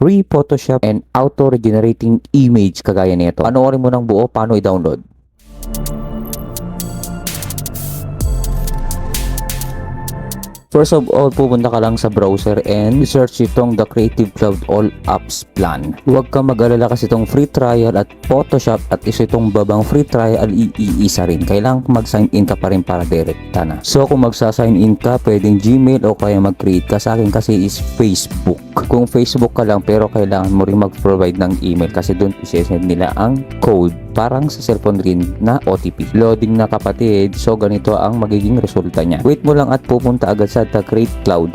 free Photoshop and auto-regenerating image kagaya nito. Panoorin mo ng buo paano i-download. First of all, pupunta ka lang sa browser and search itong The Creative Cloud All Apps Plan. Huwag kang mag-alala kasi itong free trial at Photoshop at isa itong babang free trial iisa rin. Kailangan mag-sign in ka pa rin para direkta na. So kung magsa-sign in ka, pwedeng Gmail o kaya mag-create ka. Sa akin kasi is Facebook. Kung Facebook ka lang pero kailangan mo rin mag-provide ng email kasi doon isesend nila ang code. Parang sa cellphone rin na OTP. Loading na kapatid. So ganito ang magiging resulta niya. Wait mo lang at pupunta agad sa The Create Cloud.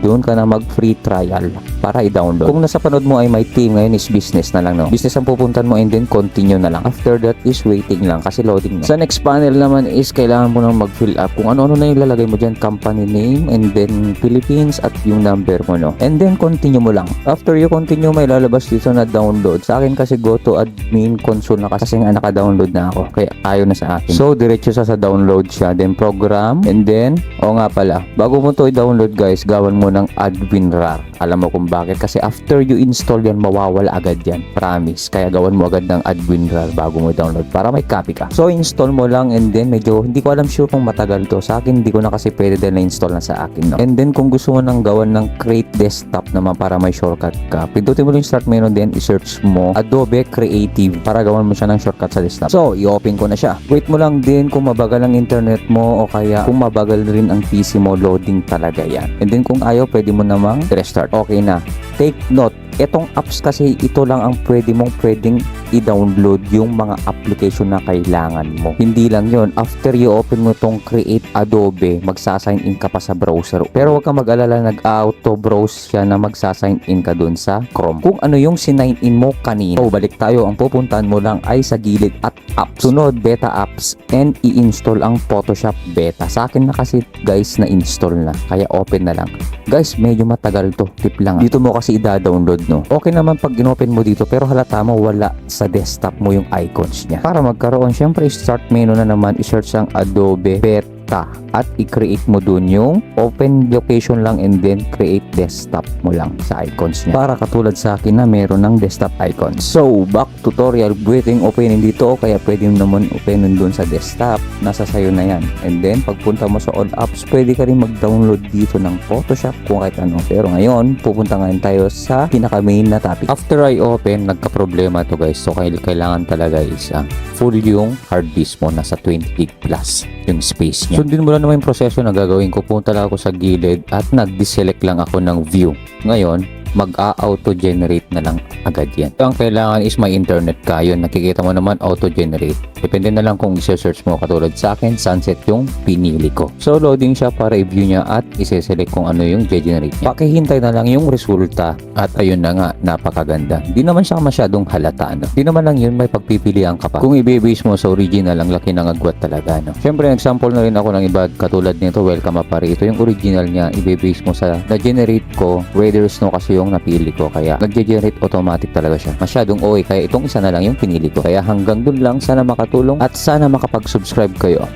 Doon ka na mag-free trial para i-download. Kung nasa panood mo ay may team, ngayon is business na lang, no? Business ang pupuntan mo and then continue na lang. After that is waiting lang kasi loading na. Sa next panel naman is kailangan mo nang mag-fill up kung ano-ano na yung lalagay mo dyan. Company name and then Philippines at yung number mo, no? And then continue mo lang. After you continue, may lalabas dito na download. Sa akin kasi go to admin console na kasi nga naka-download na ako. Kaya ayaw na sa akin. So, diretso sa download siya. Then program. And then, nga pala. Bago mo to i-download guys, gawan mo ng adwinrar. Alam mo kung bakit? Kasi after you install yan, mawawala agad yan. Promise. Kaya gawan mo agad ng adwinrar bago mo i-download para may copy ka. So, install mo lang and then medyo, hindi ko alam sure kung matagal to. Sa akin, hindi ko na kasi pwede din na-install na sa akin. No? And then, kung gusto mo nang gawan ng create desktop naman para may shortcut ka, pindutin mo yung start menu then i-search mo Adobe Creative para gawan mo siya ng shortcut sa desktop. So, i-open ko na siya. Wait mo lang din kung mabagal ang internet mo o kaya kung mabagal rin ang PC mo, loading talaga yan. And then kung ayaw, pwede mo namang restart. Okay na. Take note, etong apps kasi ito lang ang pwedeng i-download yung mga application na kailangan mo. Hindi lang yon. After you open mo tong Create Adobe, magsasign in ka pa sa browser. Pero huwag kang mag-alala, nag-auto-browse siya na magsasign in ka dun sa Chrome. Kung ano yung sinign in mo kanina. So, balik tayo. Ang pupuntahan mo lang ay sa gilid at apps. Sunod, beta apps and i-install ang Photoshop beta. Sa akin na kasi guys, na-install na. Kaya open na lang. Guys, medyo matagal to. Tip lang. Dito mo kasi i-download, no? Okay naman pag in-open mo dito pero halata mo wala sa desktop mo yung icons niya. Para magkaroon, syempre start menu na naman, i-search ang Adobe Beta at i-create mo dun yung open location lang and then create desktop mo lang sa icons niya. Para katulad sa akin na meron ng desktop icons. So, back tutorial, pwedeng openin dito o kaya pwedeng naman openin dun sa desktop. Nasa sayo na yan. And then, pagpunta mo sa all apps, pwede ka rin mag-download dito ng Photoshop kung kahit ano. Pero ngayon, pupunta ngayon tayo sa pinaka-main na topic. After I open, nagka-problema to guys. So, kailangan talaga is full yung hard disk mo. Nasa 20 gig plus yung space niya. Sundin mo lang naman yung proseso na gagawin ko. Punta lang ako sa gilid at nag-deselect lang ako ng view. Ngayon, mag-auto-generate na lang agad yan. Ang kailangan is may internet ka. Yun, nakikita mo naman auto-generate. Depende na lang kung i-search mo. Katulad sa akin, sunset yung pinili ko. So, loading siya para i-view niya at i-select kung ano yung generate niya. Pakihintay na lang yung resulta. At ayun na nga, napakaganda. Di naman siya masyadong halata. No? Di naman lang yun, may pagpipilian ka pa. Kung i-base mo sa original, ang laki ng agwat talaga. No? Siyempre, example na rin ako ng iba katulad nito, welcome apari. Ito yung original niya, i-base mo sa na-generate ko, whether snow kasi yung napili ko. Kaya, nag-generate automatic talaga siya. Masyadong okay. Kaya itong isa na lang yung pinili ko. Kaya hanggang dun lang, sana makatulong at sana makapag-subscribe kayo.